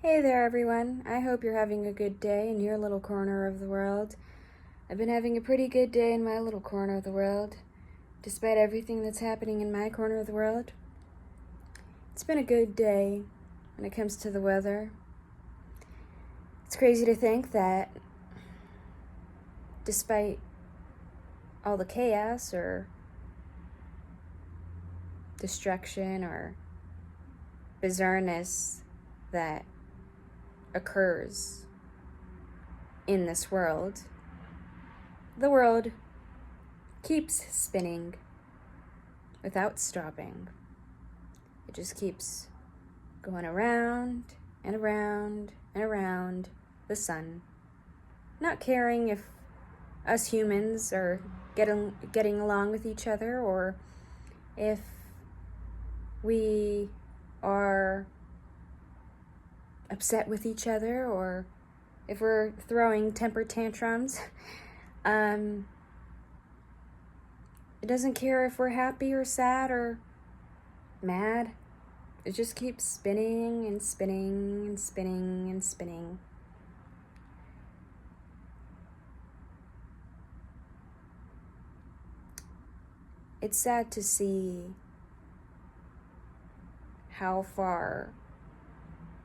Hey there, everyone. I hope you're having a good day in your little corner of the world. I've been having a pretty good day in my little corner of the world, despite everything that's happening in my corner of the world. It's been a good day when it comes to the weather. It's crazy to think that despite all the chaos or destruction or bizarreness that occurs in this world, the world keeps spinning without stopping. It just keeps going around and around and around the sun, not caring if us humans are getting along with each other or if we are upset with each other or if we're throwing temper tantrums. It doesn't care if we're happy or sad or mad. It just keeps spinning and spinning and spinning and spinning. It's sad to see how far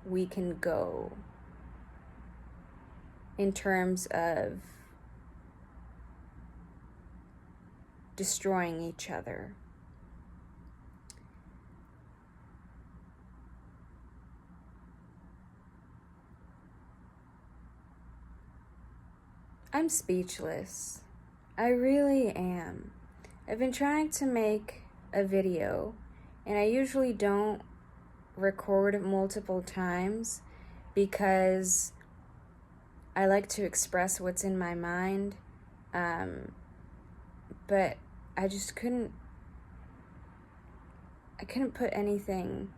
we can go in terms of destroying each other. I'm speechless. I really am. I've been trying to make a video, and I usually don't record multiple times because I like to express what's in my mind, but I just couldn't put anything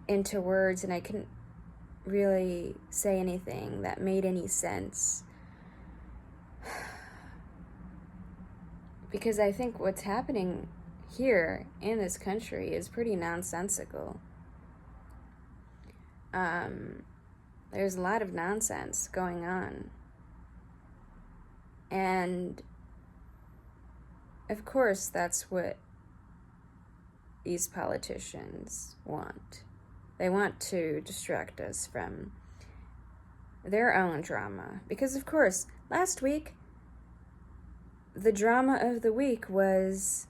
into words, and I couldn't really say anything that made any sense. Because I think what's happening here in this country is pretty nonsensical. There's a lot of nonsense going on. And of course, that's what these politicians want. They want to distract us from their own drama. Because, of course, last week, the drama of the week was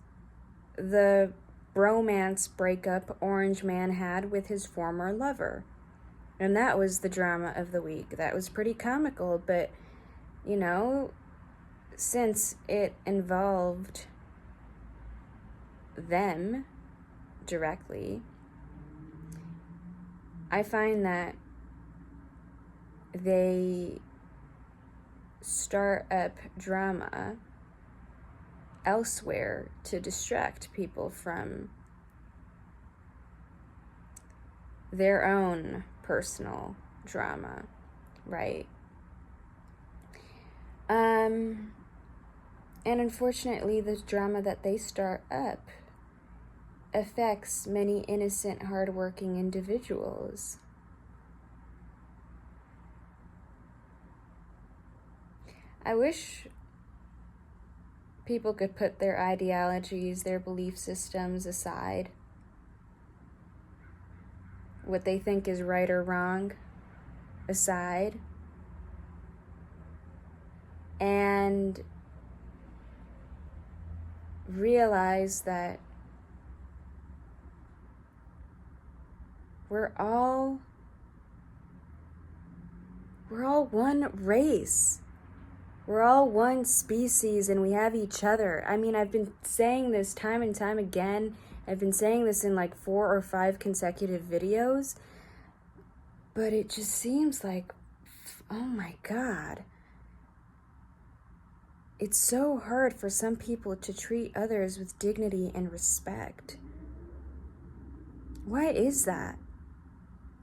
the bromance breakup Orange Man had with his former lover. And that was the drama of the week. That was pretty comical, but, you know, since it involved them directly, I find that they start up drama elsewhere to distract people from their own personal drama, right? And unfortunately, the drama that they start up affects many innocent, hardworking individuals. I wish people could put their ideologies, their belief systems aside, what they think is right or wrong aside, and realize that we're all one race. We're all one species, and we have each other. I mean, I've been saying this time and time again. I've been saying this in like 4 or 5 consecutive videos. But it just seems like, oh my God. It's so hard for some people to treat others with dignity and respect. Why is that?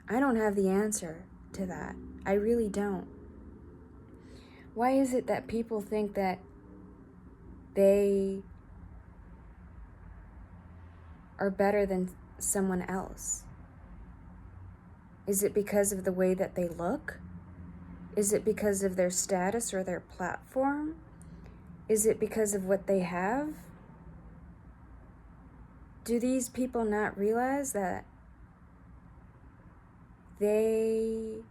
I don't have the answer to that. I really don't. Why is it that people think that they are better than someone else? Is it because of the way that they look? Is it because of their status or their platform? Is it because of what they have? Do these people not realize that they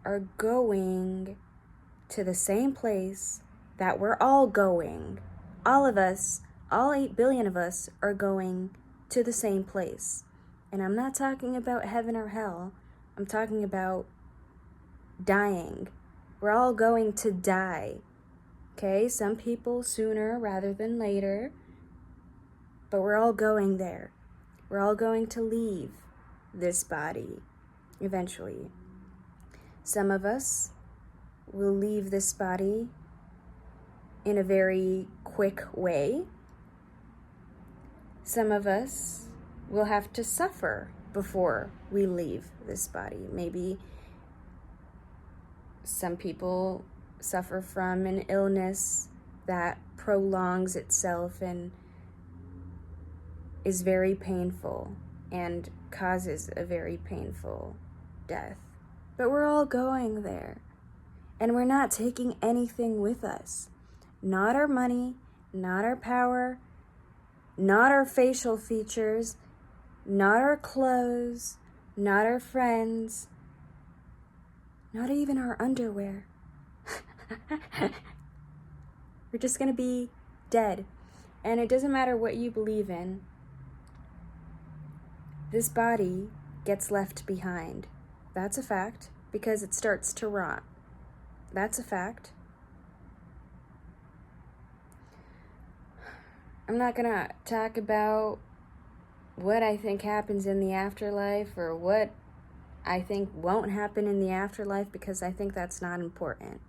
are going to the same place that we're all going? All of us, all 8 billion of us, are going to the same place. And I'm not talking about heaven or hell. I'm talking about dying. We're all going to die. Okay? Some people sooner rather than later. But we're all going there. We're all going to leave this body eventually. Some of us will leave this body in a very quick way. Some of us will have to suffer before we leave this body. Maybe some people suffer from an illness that prolongs itself and is very painful and causes a very painful death. But we're all going there. And we're not taking anything with us. Not our money, not our power, not our facial features, not our clothes, not our friends, not even our underwear. We're just going to be dead. And it doesn't matter what you believe in. This body gets left behind. That's a fact, because it starts to rot. That's a fact. I'm not going to talk about what I think happens in the afterlife or what I think won't happen in the afterlife, because I think that's not important.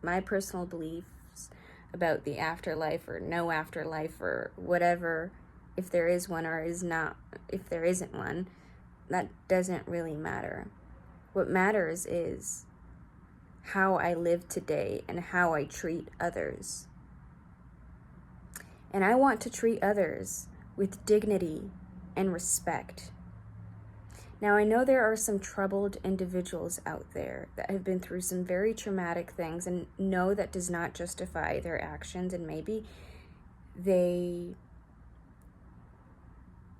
My personal beliefs about the afterlife or no afterlife or whatever, if there is one or is not, if there isn't one, that doesn't really matter. What matters is how I live today and how I treat others. And I want to treat others with dignity and respect. Now, I know there are some troubled individuals out there that have been through some very traumatic things, and no, that does not justify their actions, and maybe they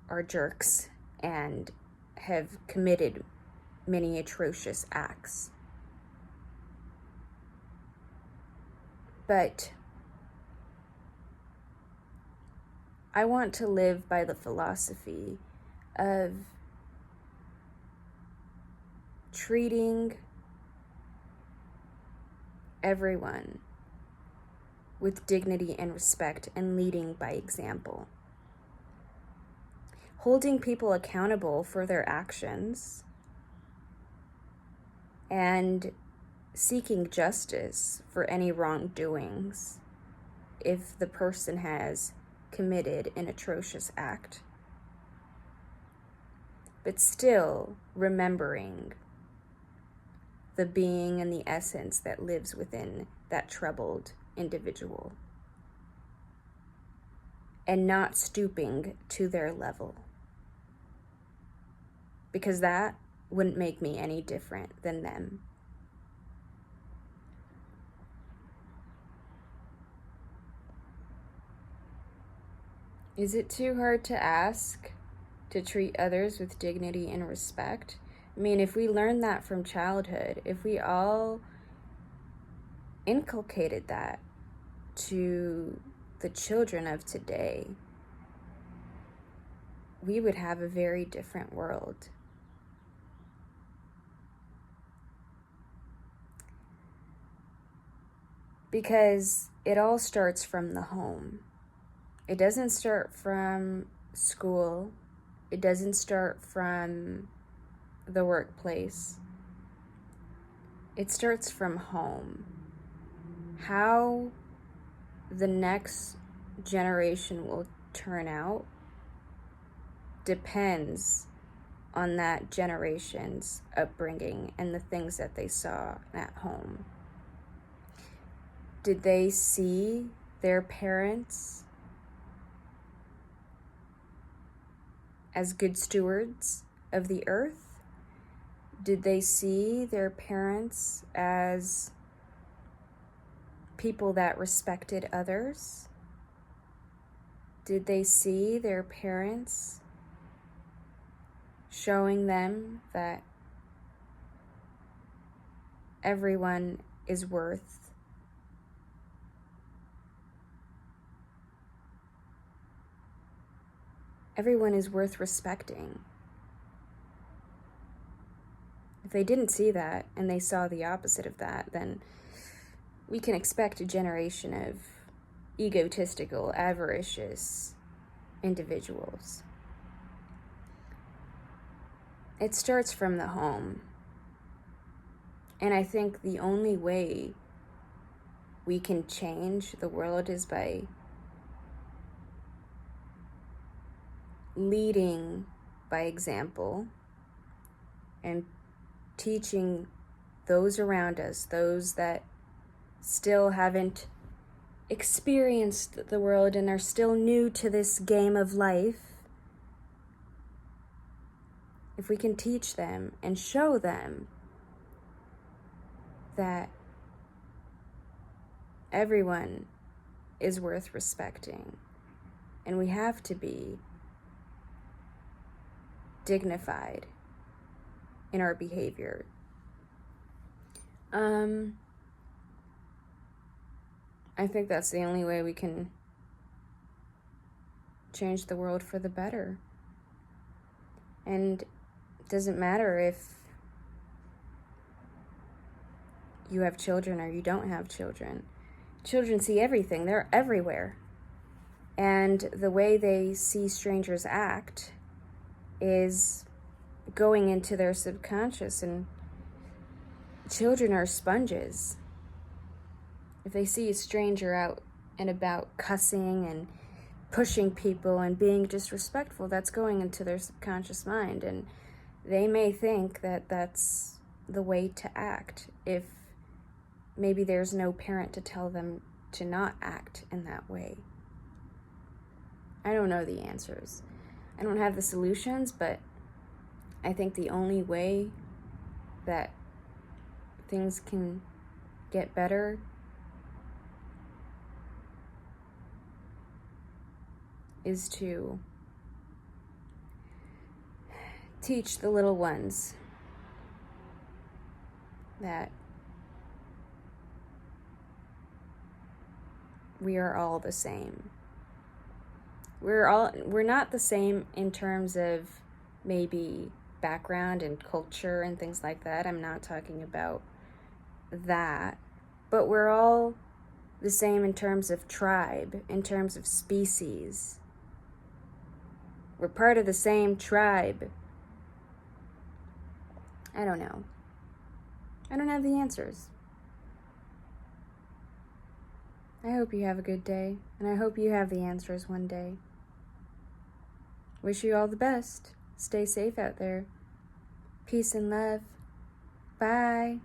are jerks and have committed many atrocious acts. But I want to live by the philosophy of treating everyone with dignity and respect and leading by example. Holding people accountable for their actions and seeking justice for any wrongdoings if the person has committed an atrocious act. But still remembering the being and the essence that lives within that troubled individual, and not stooping to their level, because that wouldn't make me any different than them. Is it too hard to ask to treat others with dignity and respect? I mean, if we learned that from childhood, if we all inculcated that to the children of today, we would have a very different world. Because it all starts from the home. It doesn't start from school. It doesn't start from the workplace. It starts from home. How the next generation will turn out depends on that generation's upbringing and the things that they saw at home. Did they see their parents as good stewards of the earth? Did they see their parents as people that respected others? Did they see their parents showing them that everyone is worth respecting? If they didn't see that and they saw the opposite of that, then we can expect a generation of egotistical, avaricious individuals. It starts from the home. And I think the only way we can change the world is by leading by example and teaching those around us, those that still haven't experienced the world and are still new to this game of life. If we can teach them and show them that everyone is worth respecting, and we have to be dignified in our behavior. I think that's the only way we can change the world for the better. And it doesn't matter if you have children or you don't have children. Children see everything. They're everywhere. And the way they see strangers act is going into their subconscious, and children are sponges. If they see a stranger out and about cussing and pushing people and being disrespectful, that's going into their subconscious mind, and they may think that that's the way to act if maybe there's no parent to tell them to not act in that way. I don't know the answers. I don't have the solutions, but I think the only way that things can get better is to teach the little ones that we are all the same. We're not the same in terms of maybe background and culture and things like that. I'm not talking about that. But we're all the same in terms of tribe, in terms of species. We're part of the same tribe. I don't know. I don't have the answers. I hope you have a good day, and I hope you have the answers one day. Wish you all the best. Stay safe out there. Peace and love. Bye.